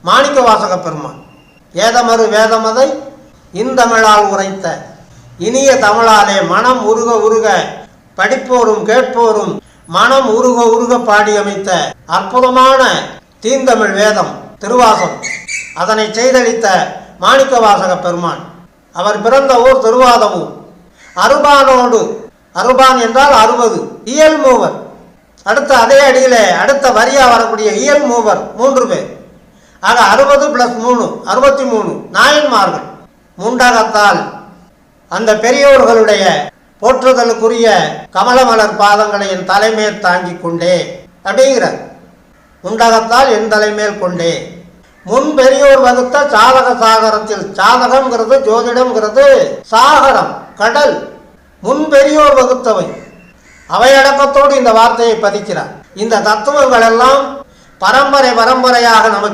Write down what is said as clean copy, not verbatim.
மாணிக்கவாசக பெருமான். ஏதமறு வேதமதை இந்தமிழால் உரைத்த இனிய தமிழாலே மனம் உருக உருக படிப்போரும் கேட்போரும் மனம் உருக உருக பாடியமைத்த அற்புதமான தீந்தமிழ் வேதம் திருவாசகம். அதனை செய்தளித்த மாணிக்கவாசக பெருமான். அவர் பிறந்த ஊர் திருவாதவூர். அருபானோடு, அருபான் என்றால் 60, இயல் மூவர். அடுத்த அதே அடியிலே அடுத்த வரியா வரக்கூடிய இயல் மூவர் 3 பேர். ஆக 60 + 3 63 நாயன்மார்கள். முண்டகத்தால் அந்த பெரியோர்களுடைய போற்றுதலுக்குரிய கமலமலர் பாதங்களை என் தலைமேல் தாங்கி கொண்டே அப்படிங்கிறார். முண்டகத்தால் என் தலைமேல் கொண்டே. முன் பெரியோர் வகுத்த சாதக சாகரத்தில், சாதகம்ங்கிறது ஜோதிடம்ங்கிறது சாகரம் கடல், முன் பெரியோர் வகுத்தவை. அவையடக்கத்தோடு இந்த வார்த்தையை பதிக்கிறார். இந்த தத்துவங்கள் எல்லாம் பரம்பரையாக நமக்கு